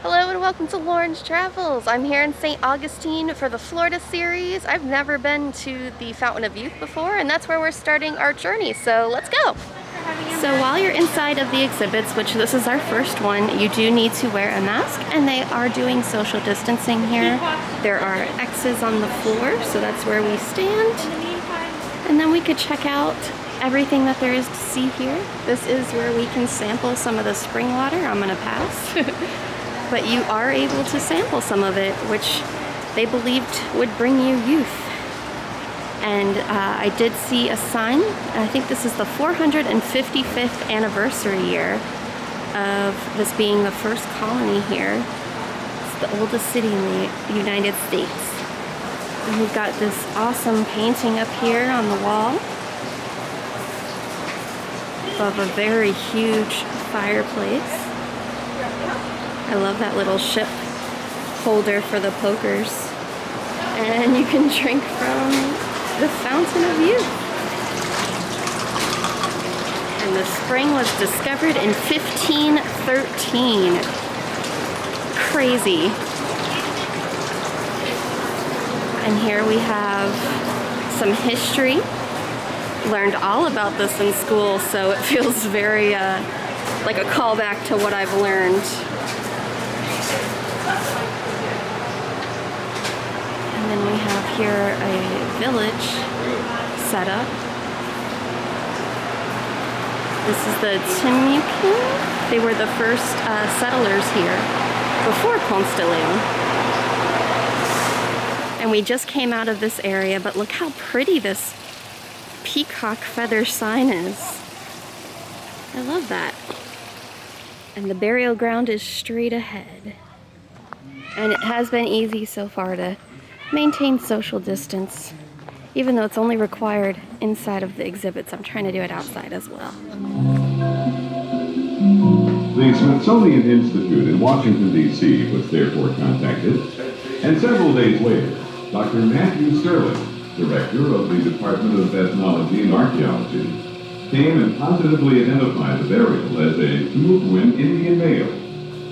Hello and welcome to Lauren's Travels. I'm here in St. Augustine for the Florida series. I've never been to the Fountain of Youth before, and that's where we're starting our journey, so let's go. So while you're inside of the exhibits, which this is our first one, you do need to wear a mask, and they are doing social distancing here. There are X's on the floor, so that's where we stand. And then we could check out everything that there is to see here. This is where we can sample some of the spring water. I'm gonna pass. But you are able to sample some of it, which they believed would bring you youth. And I did see a sign. I think this is the 455th anniversary year of this being the first colony here. It's the oldest city in the United States. And we've got this awesome painting up here on the wall of a very huge fireplace. I love that little ship holder for the pokers. And you can drink from the Fountain of Youth. And the spring was discovered in 1513. Crazy. And here we have some history. Learned all about this in school, so it feels very like a callback to what I've learned. And then we have here a village set up. This is the Timucin. They were the first settlers here before Ponce de Leon. And we just came out of this area, but look how pretty this peacock feather sign is. I love that. And the burial ground is straight ahead. And it has been easy so far to maintain social distance, even though it's only required inside of the exhibits. I'm trying to do it outside as well. The Smithsonian Institute in Washington, D.C. was therefore contacted, and several days later, Dr. Matthew Sterling, director of the Department of Ethnology and Archaeology, came and positively identified the burial as a Timucuan Indian male,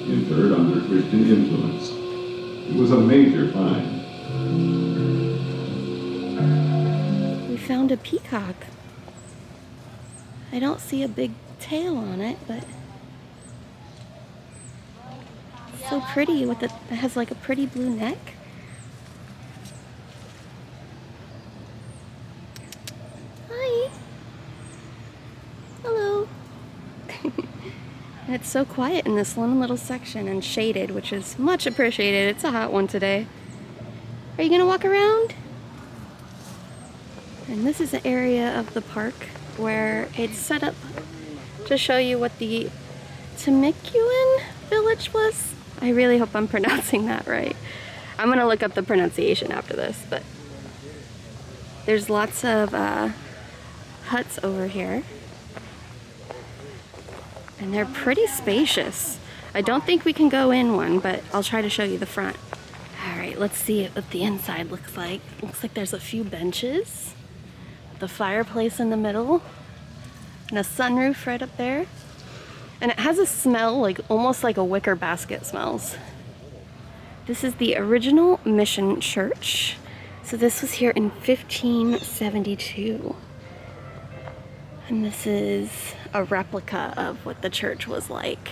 interred under Christian influence. It was a major find. We found a peacock. I don't see a big tail on it, but it's so pretty with it has like a pretty blue neck. Hi. Hello. And it's so quiet in this one little section and shaded, which is much appreciated. It's a hot one today. Are you gonna walk around? And this is an area of the park where it's set up to show you what the Timucuan village was. I really hope I'm pronouncing that right. I'm gonna look up the pronunciation after this, but there's lots of huts over here. And they're pretty spacious. I don't think we can go in one, but I'll try to show you the front. All right, let's see what the inside looks like. Looks like there's a few benches, the fireplace in the middle, and a sunroof right up there. And it has a smell like almost like a wicker basket smells. This is the original mission church. So this was here in 1572. And this is a replica of what the church was like.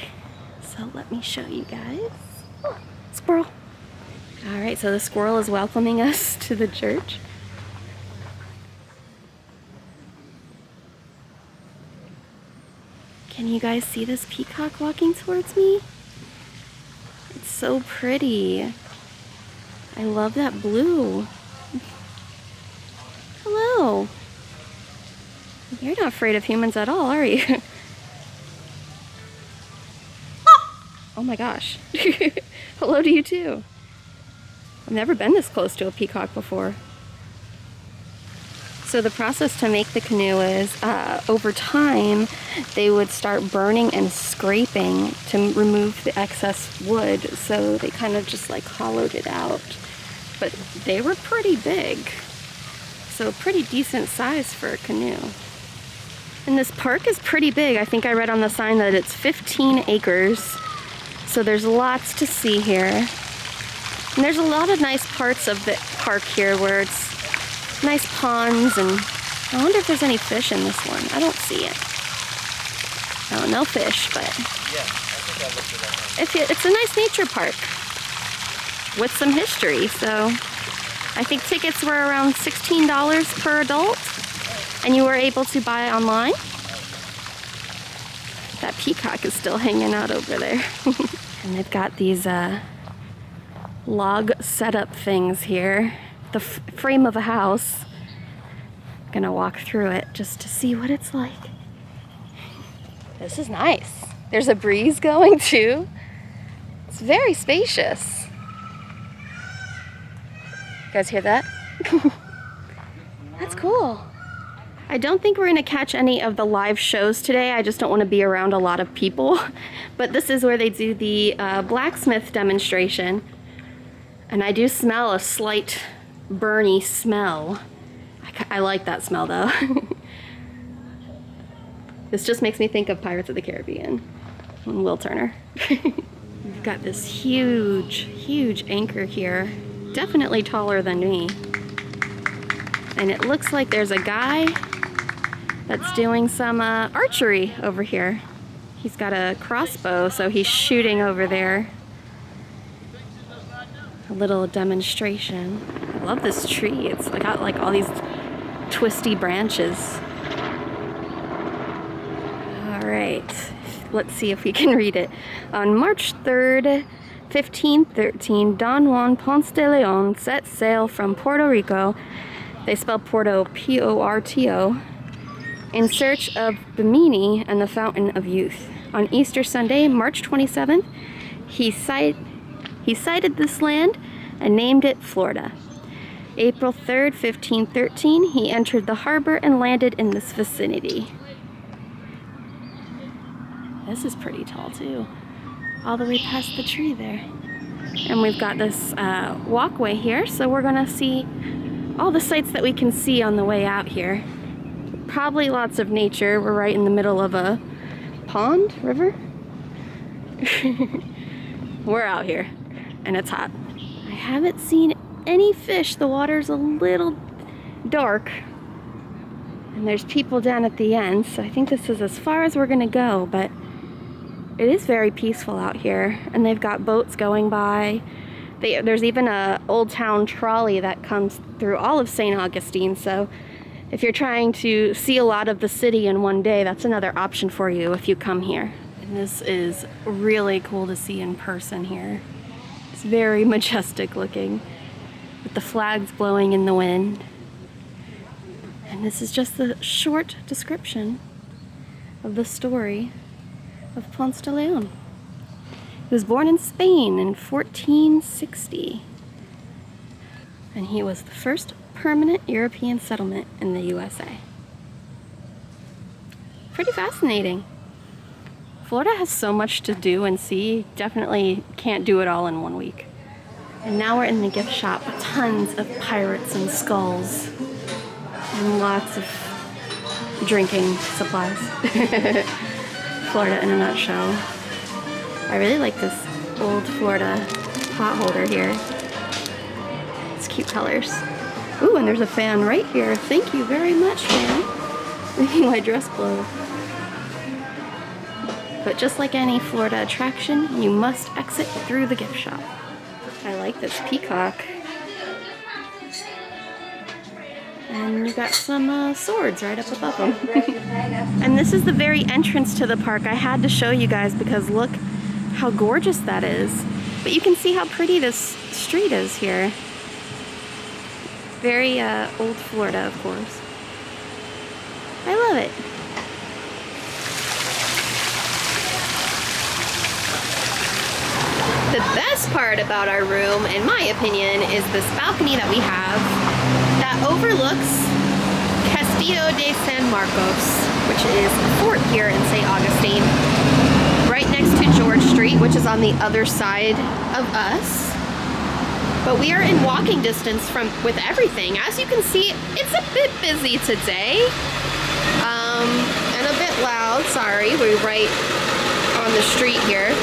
So let me show you guys. Oh, squirrel. All right, so the squirrel is welcoming us to the church. Can you guys see this peacock walking towards me? It's so pretty. I love that blue. Hello. You're not afraid of humans at all, are you? Oh my gosh. Hello to you too. I've never been this close to a peacock before. So the process to make the canoe is, over time, they would start burning and scraping to remove the excess wood. So they kind of just like hollowed it out. But they were pretty big. So pretty decent size for a canoe. And this park is pretty big. I think I read on the sign that it's 15 acres. So there's lots to see here. And there's a lot of nice parts of the park here where it's nice ponds, and I wonder if there's any fish in this one. I don't see it. Oh, no fish, but it's a nice nature park with some history. So I think tickets were around $16 per adult, and you were able to buy online. That peacock is still hanging out over there. And they've got these log setup things here. The frame of a house. I'm gonna walk through it just to see what it's like. This is nice. There's a breeze going too. It's very spacious. You guys hear that? That's cool. I don't think we're gonna catch any of the live shows today. I just don't want to be around a lot of people. But this is where they do the Blacksmith Demonstration. And I do smell a slight burny smell. I like that smell though. This just makes me think of Pirates of the Caribbean and Will Turner. We've got this huge anchor here. Definitely taller than me. And it looks like there's a guy that's doing some archery over here. He's got a crossbow, so he's shooting over there. A little demonstration. I love this tree. It's got like all these twisty branches. All right, let's see if we can read it. On March 3rd, 1513, Don Juan Ponce de Leon set sail from Puerto Rico. They spell Porto P-O-R-T-O. In search of Bimini and the Fountain of Youth. On Easter Sunday, March 27th, he sighted this land and named it Florida. April 3rd, 1513, he entered the harbor and landed in this vicinity. This is pretty tall too, all the way past the tree there. And we've got this walkway here, so we're gonna see all the sights that we can see on the way out here. Probably lots of nature. We're right in the middle of a pond, river. We're out here and it's hot. I haven't seen any fish. The water's a little dark and there's people down at the end, so I think this is as far as we're gonna go, but it is very peaceful out here, and they've got boats going by. There's even a old town trolley that comes through all of St. Augustine, so if you're trying to see a lot of the city in one day, that's another option for you if you come here. And this is really cool to see in person here. It's very majestic looking, with the flags blowing in the wind. And this is just the short description of the story of Ponce de Leon. He was born in Spain in 1460. And he was the first permanent European settlement in the USA. Pretty fascinating. Florida has so much to do and see. Definitely can't do it all in 1 week. And now we're in the gift shop. Tons of pirates and skulls. And lots of drinking supplies. Florida in a nutshell. I really like this old Florida pot holder here. It's cute colors. Ooh, and there's a fan right here. Thank you very much, fan. Making my dress blow. But just like any Florida attraction, you must exit through the gift shop. I like this peacock. And you got some swords right up above them. And this is the very entrance to the park. I had to show you guys because look how gorgeous that is. But you can see how pretty this street is here. Very old Florida, of course. I love it. The best part about our room, in my opinion, is this balcony that we have that overlooks Castillo de San Marcos, which is a fort here in St. Augustine, right next to George Street, which is on the other side of us. But we are in walking distance with everything. As you can see, it's a bit busy today, and a bit loud. Sorry, we're right on the street here.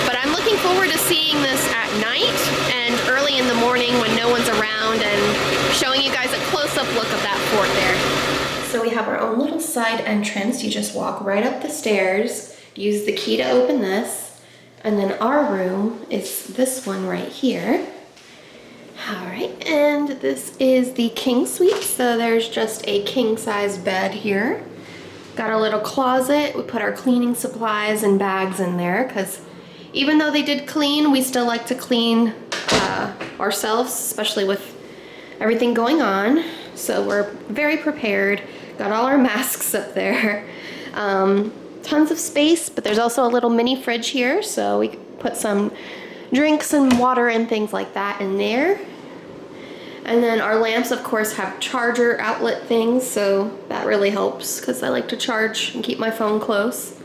But I'm looking forward to seeing this at night and early in the morning when no one's around and showing you guys a close-up look of that fort there. So we have our own little side entrance. You just walk right up the stairs, use the key to open this, and then our room is this one right here. All right, and this is the king suite. So there's just a king-size bed here. Got a little closet. We put our cleaning supplies and bags in there because even though they did clean, we still like to clean ourselves, especially with everything going on. So we're very prepared. Got all our masks up there. Tons of space, but there's also a little mini fridge here, so we put some drinks and water and things like that in there. And then our lamps, of course, have charger outlet things, so that really helps because I like to charge and keep my phone close.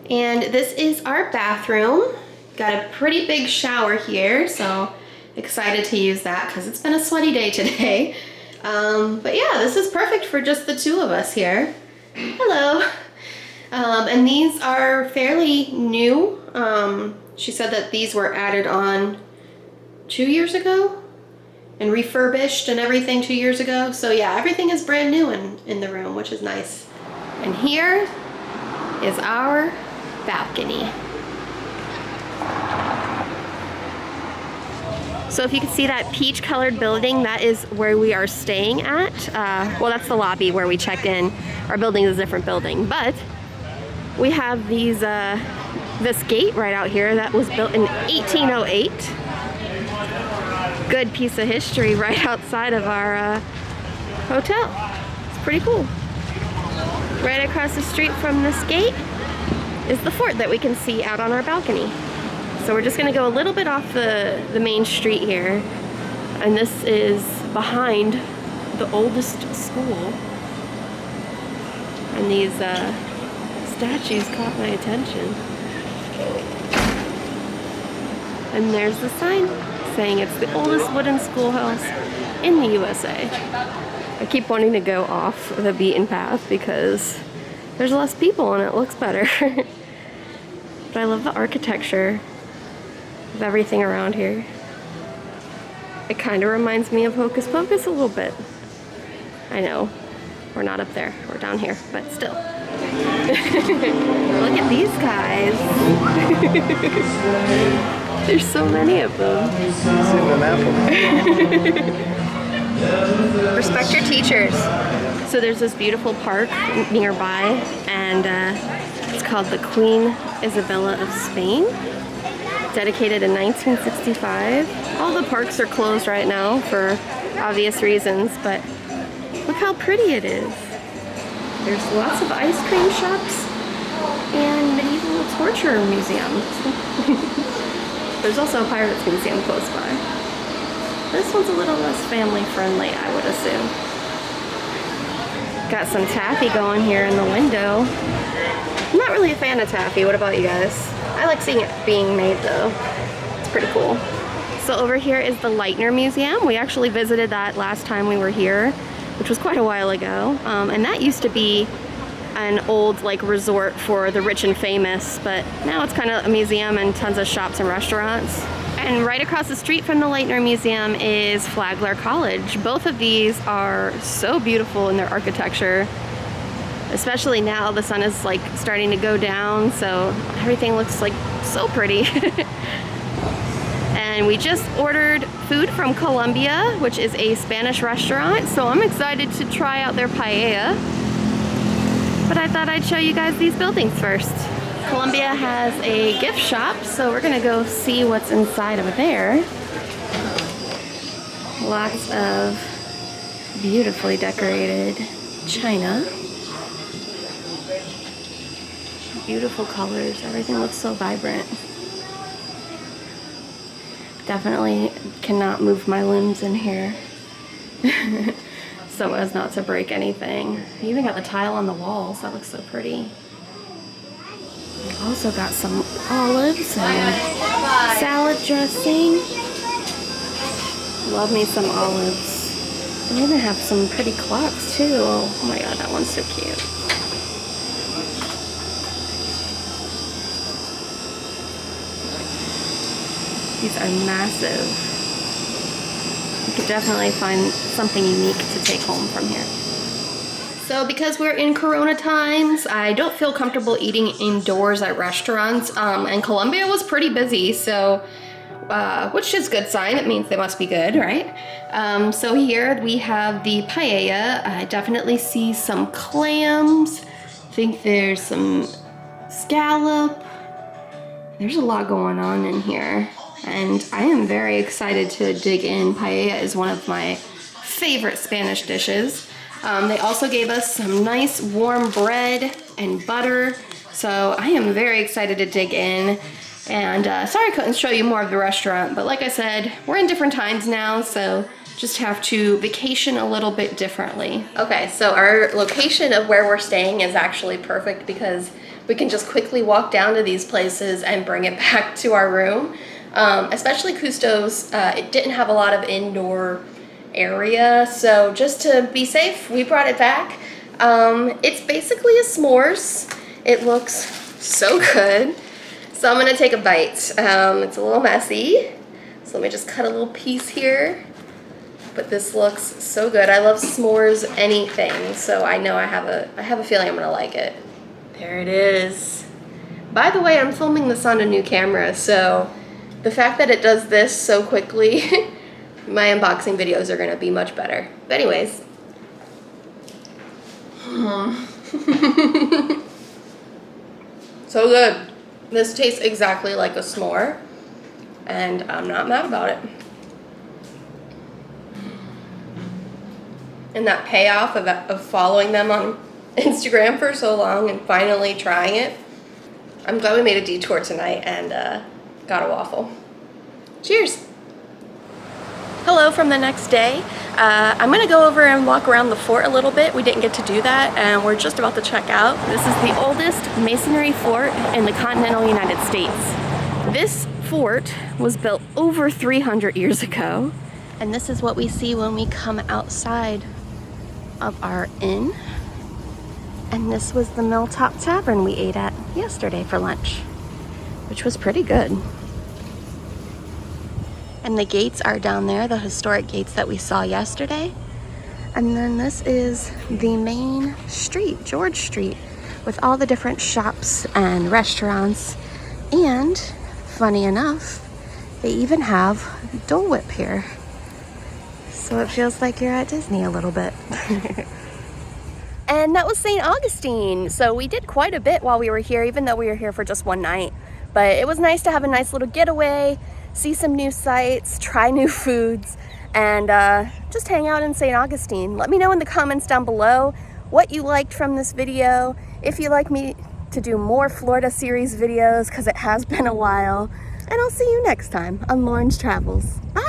And this is our bathroom. Got a pretty big shower here, so excited to use that because it's been a sweaty day today. But yeah, this is perfect for just the two of us here. Hello. And these are fairly new. She said that these were added on 2 years ago and refurbished and everything 2 years ago. So yeah, everything is brand new in the room, which is nice. And here is our balcony. So if you can see that peach colored building, that is where we are staying at. Well, that's the lobby where we checked in. Our building is a different building, but we have these, this gate right out here that was built in 1808. Good piece of history right outside of our hotel. It's pretty cool. Right across the street from this gate is the fort that we can see out on our balcony. So we're just gonna go a little bit off the main street here. And this is behind the oldest school. And these statues caught my attention. And there's the sign saying it's the oldest wooden schoolhouse in the USA. I keep wanting to go off the beaten path because there's less people and it looks better. But I love the architecture of everything around here. It kind of reminds me of Hocus Pocus a little bit. I know, we're not up there, we're down here, but still. Look at these guys. There's so many of them. Respect your teachers. So there's this beautiful park nearby, and it's called the Queen Isabella of Spain. Dedicated in 1965. All the parks are closed right now for obvious reasons, but look how pretty it is. There's lots of ice cream shops and medieval torture museums. There's also a pirates museum close by. This one's a little less family friendly, I would assume. Got some taffy going here in the window. I'm not really a fan of taffy. What about you guys? I like seeing it being made though. It's pretty cool. So over here is the Lightner Museum. We actually visited that last time we were here, which was quite a while ago. And that used to be an old like resort for the rich and famous, but now it's kind of a museum and tons of shops and restaurants. And right across the street from the Lightner Museum is Flagler College. Both of these are so beautiful in their architecture, especially now the sun is like starting to go down, so everything looks like so pretty. And we just ordered food from Colombia, which is a Spanish restaurant, so I'm excited to try out their paella. But I thought I'd show you guys these buildings first. Colombia has a gift shop, so we're gonna go see what's inside of there. Lots of beautifully decorated china. Beautiful colors, everything looks so vibrant. Definitely cannot move my limbs in here. So as not to break anything. You even got the tile on the walls, that looks so pretty. Also got some olives and salad dressing. Love me some olives. They even have some pretty clocks too. Oh my god, that one's so cute. These are massive. You could definitely find something unique to take home from here. So because we're in Corona times, I don't feel comfortable eating indoors at restaurants, and Colombia was pretty busy, so which is a good sign. It means they must be good, right? So here we have the paella. I definitely see some clams. I think there's some scallop. There's a lot going on in here, and I am very excited to dig in. Paella is one of my favorite Spanish dishes. They also gave us some nice warm bread and butter, so I am very excited to dig in. And sorry I couldn't show you more of the restaurant, but like I said, we're in different times now, so just have to vacation a little bit differently. Okay, so our location of where we're staying is actually perfect because we can just quickly walk down to these places and bring it back to our room. Especially Custos, it didn't have a lot of indoor area, so just to be safe, we brought it back. It's basically a s'mores. It looks so good. So I'm gonna take a bite. It's a little messy, so let me just cut a little piece here. But this looks so good. I love s'mores anything, so I know I have a feeling I'm gonna like it. There it is. By the way, I'm filming this on a new camera, so the fact that it does this so quickly, my unboxing videos are gonna be much better. But anyways. So good. This tastes exactly like a s'more, and I'm not mad about it. And that payoff of following them on Instagram for so long and finally trying it. I'm glad we made a detour tonight and got a waffle. Cheers. Hello from the next day. I'm gonna go over and walk around the fort a little bit. We didn't get to do that, and we're just about to check out. This is the oldest masonry fort in the continental United States. This fort was built over 300 years ago, and this is what we see when we come outside of our inn. And this was the Milltop Tavern we ate at yesterday for lunch, which was pretty good. And the gates are down there, the historic gates that we saw yesterday. And then this is the main street, George Street, with all the different shops and restaurants. And funny enough, they even have Dole Whip here. So it feels like you're at Disney a little bit. And that was St. Augustine. So we did quite a bit while we were here, even though we were here for just one night. But it was nice to have a nice little getaway, see some new sights, try new foods, and just hang out in St. Augustine. Let me know in the comments down below what you liked from this video, if you'd like me to do more Florida series videos, because it has been a while. And I'll see you next time on Lauren's Travels. Bye!